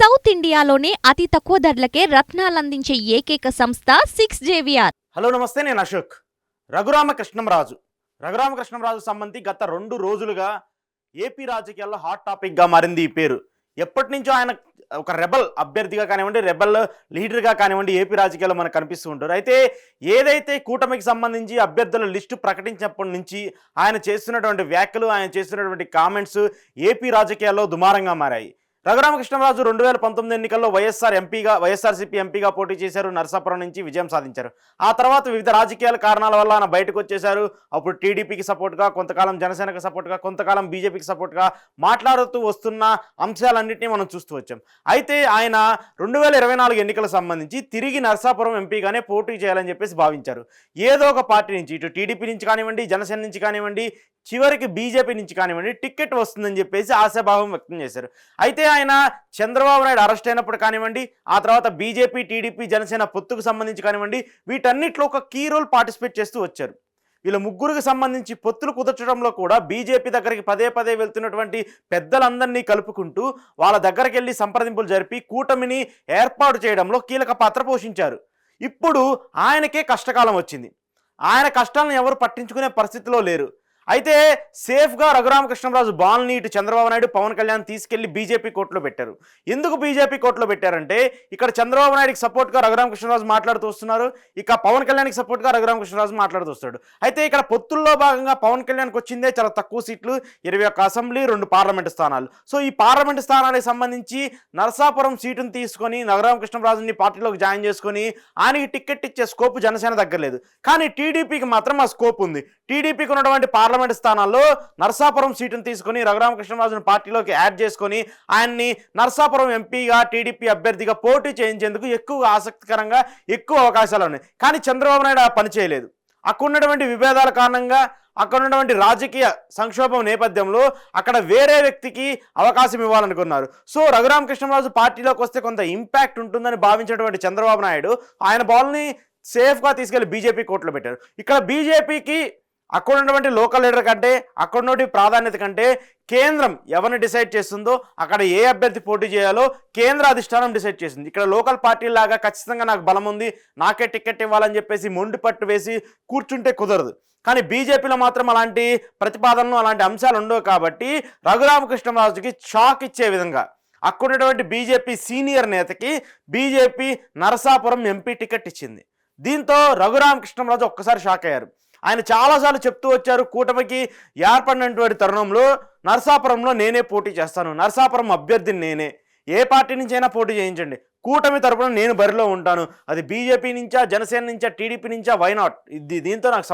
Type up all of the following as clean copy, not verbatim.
South ఇండియాలోనే అతి తక్కువ ధరలకే రత్నాలందించే ఏకైక సంస్థ 6JVR. హలో నమస్తే, నేను అశోక్. రఘురామకృష్ణంరాజు సంబంధించి గత 2 రోజులుగా ఏపీ రాజకీయాల్లో హాట్ టాపిక్గా మారింది ఈ పేరు. ఎప్పటి నుంచో ఆయన ఒక రెబల్ అభ్యర్థిగా కానివ్వండి, రెబల్ లీడర్గా కానివ్వండి ఏపీ రాజకీయాల్లో మనకు కనిపిస్తూ ఉంటారు. అయితే ఏదైతే కూటమికి సంబంధించి అభ్యర్థుల లిస్టు ప్రకటించినప్పటి నుంచి ఆయన చేస్తున్నటువంటి వ్యాఖ్యలు, ఆయన చేస్తున్నటువంటి కామెంట్స్ ఏపీ రాజకీయాల్లో దుమారంగా మారాయి. రఘురామకృష్ణంరాజు 2019 ఎన్నికల్లో వైఎస్ఆర్సీపీ ఎంపీగా పోటీ చేశారు. నరసాపురం నుంచి విజయం సాధించారు. ఆ తర్వాత వివిధ రాజకీయాల కారణాల వల్ల ఆయన బయటకు వచ్చేశారు. అప్పుడు టీడీపీకి సపోర్ట్గా, కొంతకాలం జనసేనకు సపోర్ట్గా, కొంతకాలం బీజేపీకి సపోర్ట్గా మాట్లాడుతూ వస్తున్న అంశాలన్నింటినీ మనం చూస్తూ వచ్చాం. అయితే ఆయన 2024 ఎన్నికలకు సంబంధించి తిరిగి నరసాపురం ఎంపీగానే పోటీ చేయాలని చెప్పేసి భావించారు. ఏదో ఒక పార్టీ నుంచి, ఇటు టీడీపీ నుంచి కానివ్వండి, జనసేన నుంచి కానివ్వండి, చివరికి బీజేపీ నుంచి కానివ్వండి టికెట్ వస్తుందని చెప్పేసి ఆశాభావం వ్యక్తం చేశారు. అయితే ఆయన చంద్రబాబు నాయుడు అరెస్ట్ అయినప్పుడు కానివ్వండి, ఆ తర్వాత బీజేపీ, టీడీపీ, జనసేన పొత్తుకు సంబంధించి కానివ్వండి, వీటన్నిటిలో ఒక కీ రోల్ పార్టిసిపేట్ చేస్తూ వచ్చారు. వీళ్ళ ముగ్గురికి సంబంధించి పొత్తులు కుదర్చడంలో కూడా బీజేపీ దగ్గరికి పదే వెళ్తున్నటువంటి పెద్దలందరినీ కలుపుకుంటూ వాళ్ళ దగ్గరికి వెళ్ళి సంప్రదింపులు జరిపి కూటమిని ఏర్పాటు చేయడంలో కీలక పాత్ర పోషించారు. ఇప్పుడు ఆయనకే కష్టకాలం వచ్చింది. ఆయన కష్టాలను ఎవరు పట్టించుకునే పరిస్థితిలో లేరు. అయితే సేఫ్గా రఘురామకృష్ణంరాజు బాల్ని ఇటు చంద్రబాబు నాయుడు, పవన్ కళ్యాణ్ తీసుకెళ్లి బీజేపీ కోర్టులో పెట్టారు. ఎందుకు బీజేపీ కోర్టులో పెట్టారంటే ఇక్కడ చంద్రబాబు నాయుడికి సపోర్ట్గా రఘురామకృష్ణంరాజు మాట్లాడుతూ వస్తున్నారు, ఇక పవన్ కళ్యాణ్కి సపోర్ట్గా రఘురామకృష్ణంరాజు మాట్లాడుతూ వస్తాడు. అయితే ఇక్కడ పొత్తుల్లో భాగంగా పవన్ కళ్యాణ్కి వచ్చిందే చాలా తక్కువ సీట్లు, 21 అసెంబ్లీ, 2 పార్లమెంటు స్థానాలు. సో ఈ పార్లమెంటు స్థానాలకు సంబంధించి నరసాపురం సీటును తీసుకొని రఘురామకృష్ణంరాజుని పార్టీలోకి జాయిన్ చేసుకొని ఆయనకి టికెట్ ఇచ్చే స్కోప్ జనసేన దగ్గర లేదు. కానీ టీడీపీకి మాత్రం ఆ స్కోప్ ఉంది. టీడీపీకి ఉన్నటువంటి పార్లమెంట్ స్థానాల్లో నరసాపురం సీటును తీసుకొని రఘురామకృష్ణంరాజును పార్టీలోకి యాడ్ చేసుకొని ఆయన్ని నరసాపురం ఎంపీగా, టీడీపీ అభ్యర్థిగా పోటీ చేయించేందుకు ఎక్కువ ఆసక్తికరంగా ఎక్కువ అవకాశాలు ఉన్నాయి. కానీ చంద్రబాబు నాయుడు ఆ పని చేయలేదు. అక్కడ ఉన్నటువంటి విభేదాల కారణంగా, అక్కడ ఉన్నటువంటి రాజకీయ సంక్షోభం నేపథ్యంలో అక్కడ వేరే వ్యక్తికి అవకాశం ఇవ్వాలనుకున్నారు. సో రఘురామకృష్ణంరాజు పార్టీలోకి వస్తే కొంత ఇంపాక్ట్ ఉంటుందని భావించినటువంటి చంద్రబాబు నాయుడు ఆయన బాల్ని సేఫ్గా తీసుకెళ్లి బీజేపీ కోర్టులో పెట్టారు. ఇక్కడ బీజేపీకి అక్కడ ఉన్నటువంటి లోకల్ లీడర్ కంటే, అక్కడ ఉన్నటువంటి ప్రాధాన్యత కంటే కేంద్రం ఎవరిని డిసైడ్ చేస్తుందో, అక్కడ ఏ అభ్యర్థి పోటీ చేయాలో కేంద్ర అధిష్టానం డిసైడ్ చేసింది. ఇక్కడ లోకల్ పార్టీలాగా ఖచ్చితంగా నాకు బలం ఉంది, నాకే టికెట్ ఇవ్వాలని చెప్పేసి మొండి పట్టు వేసి కూర్చుంటే కుదరదు. కానీ బీజేపీలో మాత్రం అలాంటి ప్రతిపాదనలు, అలాంటి అంశాలు ఉండవు. కాబట్టి రఘురామకృష్ణంరాజుకి షాక్ ఇచ్చే విధంగా అక్కడ ఉన్నటువంటి బీజేపీ సీనియర్ నేతకి బీజేపీ నరసాపురం ఎంపీ టికెట్ ఇచ్చింది. దీంతో రఘురామకృష్ణంరాజు ఒక్కసారి షాక్ అయ్యారు. ఆయన చాలాసార్లు చెప్తూ వచ్చారు, కూటమికి ఏర్పడినటువంటి తరుణంలో నరసాపురంలో నేనే పోటీ చేస్తాను, నరసాపురం అభ్యర్థిని నేనే, ఏ పార్టీ నుంచి అయినా పోటీ చేయించండి, కూటమి తరపున నేను బరిలో ఉంటాను, అది బీజేపీ నుంచా, జనసేన నుంచా, టీడీపీ నుంచా, వైనాట్, దీంతో నాకు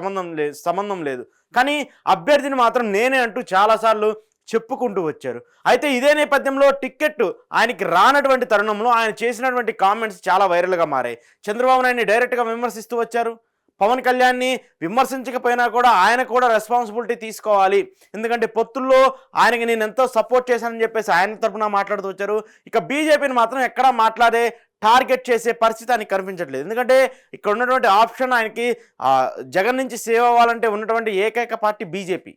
సంబంధం లేదు, కానీ అభ్యర్థిని మాత్రం నేనే అంటూ చాలాసార్లు చెప్పుకుంటూ వచ్చారు. అయితే ఇదే నేపథ్యంలో టికెట్ ఆయనకి రానటువంటి తరుణంలో ఆయన చేసినటువంటి కామెంట్స్ చాలా వైరల్గా మారాయి. చంద్రబాబు నాయుడిని డైరెక్ట్గా విమర్శిస్తూ వచ్చారు. పవన్ కళ్యాణ్ని విమర్శించకపోయినా కూడా ఆయన కూడా రెస్పాన్సిబిలిటీ తీసుకోవాలి, ఎందుకంటే పొత్తుల్లో ఆయనకి నేను ఎంతో సపోర్ట్ చేశానని చెప్పేసి ఆయన తరఫున మాట్లాడుతూ వచ్చారు. ఇక బీజేపీని మాత్రం ఎక్కడా మాట్లాడే, టార్గెట్ చేసే పరిస్థితి ఆయనకి కనిపించట్లేదు. ఎందుకంటే ఇక్కడ ఉన్నటువంటి ఆప్షన్ ఆయనకి జగన్ నుంచి సేవ్ అవ్వాలంటే ఉన్నటువంటి ఏకైక పార్టీ బీజేపీ.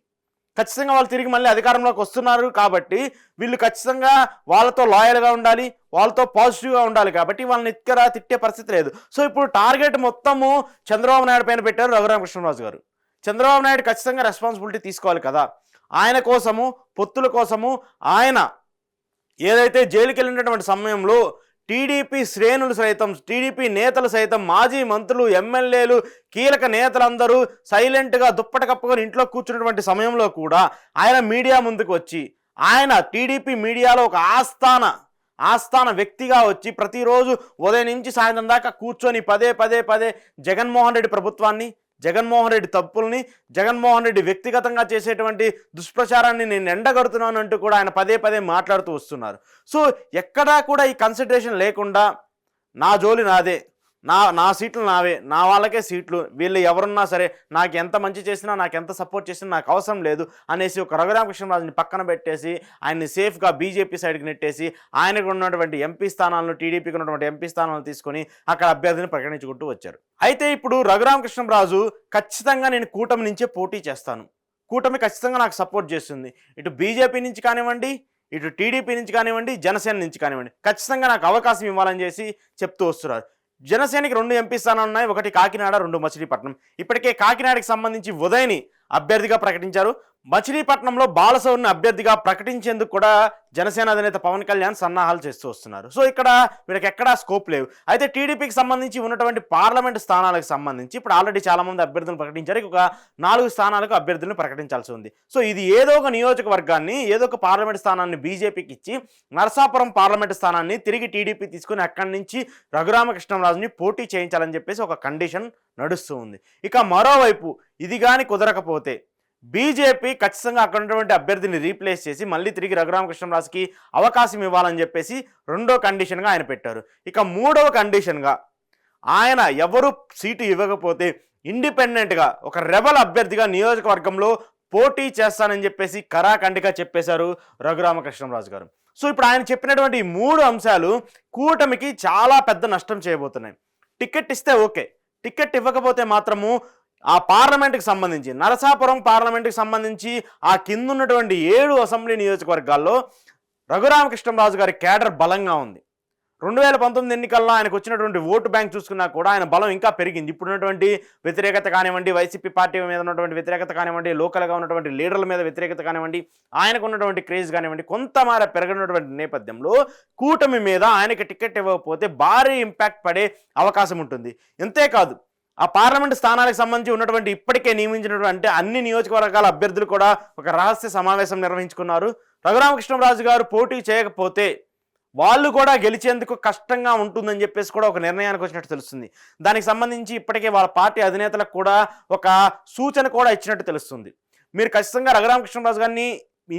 ఖచ్చితంగా వాళ్ళు తిరిగి మళ్ళీ అధికారంలోకి వస్తున్నారు కాబట్టి వీళ్ళు ఖచ్చితంగా వాళ్ళతో లాయల్గా ఉండాలి, వాళ్ళతో పాజిటివ్గా ఉండాలి. కాబట్టి వాళ్ళని ఎక్కడా తిట్టే పరిస్థితి లేదు. సో ఇప్పుడు టార్గెట్ మొత్తము చంద్రబాబు నాయుడు పైన పెట్టారు రఘురామకృష్ణంరాజు గారు. చంద్రబాబు నాయుడు ఖచ్చితంగా రెస్పాన్సిబిలిటీ తీసుకోవాలి కదా. ఆయన కోసము, పొత్తుల కోసము ఆయన ఏదైతే జైలుకి వెళ్ళినటువంటి సమయంలో టీడీపీ శ్రేణులు సైతం, టీడీపీ నేతలు సైతం, మాజీ మంత్రులు, ఎమ్మెల్యేలు, కీలక నేతలందరూ సైలెంట్గా దుప్పట కప్పుకొని ఇంట్లో కూర్చున్నటువంటి సమయంలో కూడా ఆయన మీడియా ముందుకు వచ్చి, ఆయన టీడీపీ మీడియాలో ఒక ఆస్థాన వ్యక్తిగా వచ్చి ప్రతిరోజు ఉదయం నుంచి సాయంత్రం దాకా కూర్చొని పదే జగన్మోహన్ రెడ్డి ప్రభుత్వాన్ని, జగన్మోహన్ రెడ్డి తప్పుల్ని, జగన్మోహన్ రెడ్డి వ్యక్తిగతంగా చేసేటువంటి దుష్ప్రచారాన్ని నేను ఎండగడుతున్నాను అంటూ కూడా ఆయన పదే మాట్లాడుతూ వస్తున్నారు. సో ఎక్కడా కూడా ఈ కన్సిడరేషన్ లేకుండా నా జోలి నాదే, నా సీట్లు నావే, నా వాళ్ళకే సీట్లు, వీళ్ళు ఎవరున్నా సరే నాకు ఎంత మంచి చేసినా, నాకు ఎంత సపోర్ట్ చేసినా నాకు అవసరం లేదు అనేసి ఒక రఘురామకృష్ణంరాజుని పక్కన పెట్టేసి ఆయన్ని సేఫ్గా బీజేపీ సైడ్కి నెట్టేసి ఆయనకు ఉన్నటువంటి ఎంపీ స్థానాలను, టీడీపీకి ఉన్నటువంటి ఎంపీ స్థానాలను తీసుకొని అక్కడ అభ్యర్థిని ప్రకటించుకుంటూ వచ్చారు. అయితే ఇప్పుడు రఘురామకృష్ణంరాజు ఖచ్చితంగా నేను కూటమి నుంచే పోటీ చేస్తాను, కూటమి ఖచ్చితంగా నాకు సపోర్ట్ చేస్తుంది, ఇటు బీజేపీ నుంచి కానివ్వండి, ఇటు టీడీపీ నుంచి కానివ్వండి, జనసేన నుంచి కానివ్వండి, ఖచ్చితంగా నాకు అవకాశం ఇవ్వాలని చేసి చెప్తూ వస్తున్నారు. జనసేనకి 2 ఎంపీ స్థానాలు ఉన్నాయి. ఒకటి కాకినాడ, 2 మచిలీపట్నం. ఇప్పటికే కాకినాడకి సంబంధించి ఉదయ్ని అభ్యర్థిగా ప్రకటించారు. మచిలీపట్నంలో బాలసౌరిని అభ్యర్థిగా ప్రకటించేందుకు కూడా జనసేన అధినేత పవన్ కళ్యాణ్ సన్నాహాలు చేస్తూ వస్తున్నారు. సో ఇక్కడ వీళ్ళకి ఎక్కడా స్కోప్ లేవు. అయితే టీడీపీకి సంబంధించి ఉన్నటువంటి పార్లమెంట్ స్థానాలకు సంబంధించి ఇప్పుడు ఆల్రెడీ చాలా మంది అభ్యర్థులను ప్రకటించారు. ఒక 4 స్థానాలకు అభ్యర్థులను ప్రకటించాల్సి ఉంది. సో ఇది ఏదో ఒక నియోజకవర్గాన్ని, ఏదో ఒక పార్లమెంట్ స్థానాన్ని బీజేపీకి ఇచ్చి నరసాపురం పార్లమెంట్ స్థానాన్ని తిరిగి టీడీపీ తీసుకుని అక్కడి నుంచి రఘురామకృష్ణరాజుని పోటీ చేయించాలని చెప్పేసి ఒక కండిషన్ నడుస్తూ ఉంది. ఇక మరోవైపు ఇది కానీ కుదరకపోతే బీజేపీ ఖచ్చితంగా అక్కడ ఉన్నటువంటి అభ్యర్థిని రీప్లేస్ చేసి మళ్ళీ తిరిగి రఘురామకృష్ణరాజుకి అవకాశం ఇవ్వాలని చెప్పేసి 2వ కండిషన్గా ఆయన పెట్టారు. ఇక 3వ కండిషన్గా ఆయన ఎవరు సీటు ఇవ్వకపోతే ఇండిపెండెంట్గా ఒక రెబల్ అభ్యర్థిగా నియోజకవర్గంలో పోటీ చేస్తానని చెప్పేసి కరాఖండిగా చెప్పేశారు రఘురామకృష్ణరాజు గారు. సో ఇప్పుడు ఆయన చెప్పినటువంటి ఈ 3 అంశాలు కూటమికి చాలా పెద్ద నష్టం చేయబోతున్నాయి. టికెట్ ఇస్తే ఓకే, టికెట్ ఇవ్వకపోతే మాత్రము ఆ పార్లమెంట్కి సంబంధించి, నరసాపురం పార్లమెంట్కి సంబంధించి ఆ కింద ఉన్నటువంటి 7 అసెంబ్లీ నియోజకవర్గాల్లో రఘురామకృష్ణరాజు గారి కేడర్ బలంగా ఉంది. 2019 ఎన్నికల్లో ఆయనకు వచ్చినటువంటి ఓటు బ్యాంక్ చూసుకున్నా కూడా ఆయన బలం ఇంకా పెరిగింది. ఇప్పుడున్నటువంటి వ్యతిరేకత కానివ్వండి, వైసీపీ పార్టీ మీద ఉన్నటువంటి వ్యతిరేకత కానివ్వండి, లోకల్గా ఉన్నటువంటి లీడర్ల మీద వ్యతిరేకత కానివ్వండి, ఆయనకు ఉన్నటువంటి క్రేజ్ కానివ్వండి, కొంతమేర పెరిగినటువంటి నేపథ్యంలో కూటమి మీద ఆయనకి టికెట్ ఇవ్వకపోతే భారీ ఇంపాక్ట్ పడే అవకాశం ఉంటుంది. అంతేకాదు ఆ పార్లమెంట్ స్థానాలకు సంబంధించి ఉన్నటువంటి ఇప్పటికే నియమించినటువంటి అన్ని నియోజకవర్గాల అభ్యర్థులు కూడా ఒక రహస్య సమావేశం నిర్వహించుకున్నారు. రఘురామకృష్ణరాజు గారు పోటీ చేయకపోతే వాళ్ళు కూడా గెలిచేందుకు కష్టంగా ఉంటుందని చెప్పేసి కూడా ఒక నిర్ణయానికి వచ్చినట్టు తెలుస్తుంది. దానికి సంబంధించి ఇప్పటికే వాళ్ళ పార్టీ అధినేతలకు కూడా ఒక సూచన కూడా ఇచ్చినట్టు తెలుస్తుంది. మీరు ఖచ్చితంగా రఘురామకృష్ణరాజు గారిని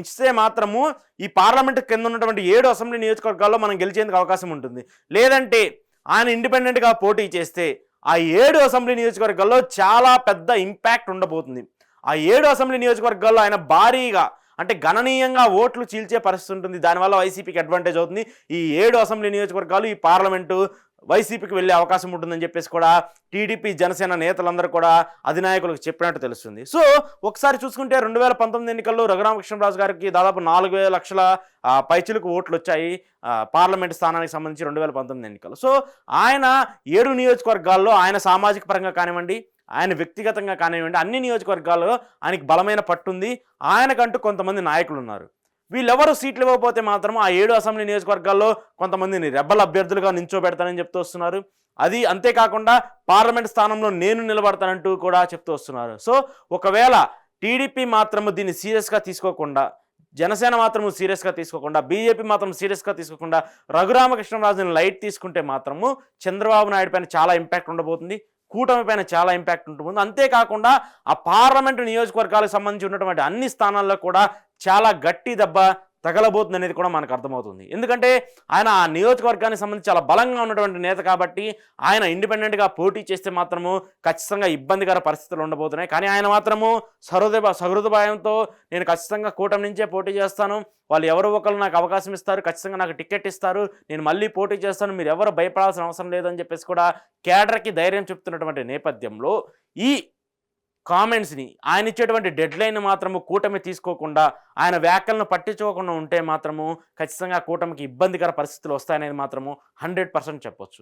ఇస్తే మాత్రము ఈ పార్లమెంట్ కింద ఉన్నటువంటి 7 అసెంబ్లీ నియోజకవర్గాల్లో మనం గెలిచేందుకు అవకాశం ఉంటుంది. లేదంటే ఆయన ఇండిపెండెంట్గా పోటీ చేస్తే ఆ 7 అసెంబ్లీ నియోజకవర్గాల్లో చాలా పెద్ద ఇంపాక్ట్ ఉండబోతుంది. ఆ 7 అసెంబ్లీ నియోజకవర్గాల్లో ఆయన భారీగా అంటే గణనీయంగా ఓట్లు చీల్చే పరిస్థితి ఉంటుంది. దానివల్ల వైసీపీకి అడ్వాంటేజ్ అవుతుంది. ఈ 7 అసెంబ్లీ నియోజకవర్గాలు ఈ పార్లమెంటు వైసీపీకి వెళ్ళే అవకాశం ఉంటుందని చెప్పేసి కూడా టీడీపీ, జనసేన నేతలందరూ కూడా అధినాయకులకు చెప్పినట్టు తెలుస్తుంది. సో ఒకసారి చూసుకుంటే 2019 ఎన్నికల్లో రఘురామకృష్ణరాజు గారికి దాదాపు 4 లక్షల పైచిలకు ఓట్లు వచ్చాయి పార్లమెంట్ స్థానానికి సంబంధించి 2019 ఎన్నికల్లో. సో ఆయన 7 నియోజకవర్గాల్లో ఆయన సామాజిక పరంగా కానివ్వండి, ఆయన వ్యక్తిగతంగా కానివ్వండి, అన్ని నియోజకవర్గాల్లో ఆయనకి బలమైన పట్టుంది. ఆయనకంటూ కొంతమంది నాయకులు ఉన్నారు. వీళ్ళెవరు సీట్లు ఇవ్వకపోతే మాత్రం ఆ 7 అసెంబ్లీ నియోజకవర్గాల్లో కొంతమందిని రెబల్ అభ్యర్థులుగా నించోబెడతానని చెప్తూ వస్తున్నారు. అది అంతేకాకుండా పార్లమెంట్ స్థానంలో నేను నిలబడతానంటూ కూడా చెప్తూ వస్తున్నారు. సో ఒకవేళ టీడీపీ మాత్రము దీన్ని సీరియస్గా తీసుకోకుండా, జనసేన మాత్రము సీరియస్గా తీసుకోకుండా, బీజేపీ మాత్రం సీరియస్గా తీసుకోకుండా రఘురామకృష్ణరాజుని లైట్ తీసుకుంటే మాత్రము చంద్రబాబు నాయుడు పైన చాలా ఇంపాక్ట్ ఉండబోతుంది. కూటమి పైన చాలా ఇంపాక్ట్ ఉంటుంది. అంతేకాకుండా ఆ పార్లమెంటు నియోజకవర్గాలకు సంబంధించి ఉన్నటువంటి అన్ని స్థానాల్లో కూడా చాలా గట్టి దెబ్బ తగలబోతుంది అనేది కూడా మనకు అర్థమవుతుంది. ఎందుకంటే ఆయన ఆ నియోజకవర్గానికి సంబంధించి చాలా బలంగా ఉన్నటువంటి నేత కాబట్టి ఆయన ఇండిపెండెంట్గా పోటీ చేస్తే మాత్రము ఖచ్చితంగా ఇబ్బందికర పరిస్థితులు ఉండబోతున్నాయి. కానీ ఆయన మాత్రము సహృదయంతో నేను ఖచ్చితంగా కూటమి నుంచే పోటీ చేస్తాను, వాళ్ళు ఎవరో ఒకరు నాకు అవకాశం ఇస్తారు, ఖచ్చితంగా నాకు టికెట్ ఇస్తారు, నేను మళ్ళీ పోటీ చేస్తాను, మీరు ఎవరు భయపడాల్సిన అవసరం లేదని చెప్పేసి కూడా కేడర్కి ధైర్యం చెప్తున్నటువంటి నేపథ్యంలో ఈ కామెంట్స్ని, ఆయన ఇచ్చేటువంటి డెడ్ లైన్ మాత్రము కూటమి తీసుకోకుండా, ఆయన వ్యాఖ్యలను పట్టించుకోకుండా ఉంటే మాత్రము ఖచ్చితంగా కూటమికి ఇబ్బందికర పరిస్థితులు వస్తాయనేది మాత్రము 100% చెప్పొచ్చు.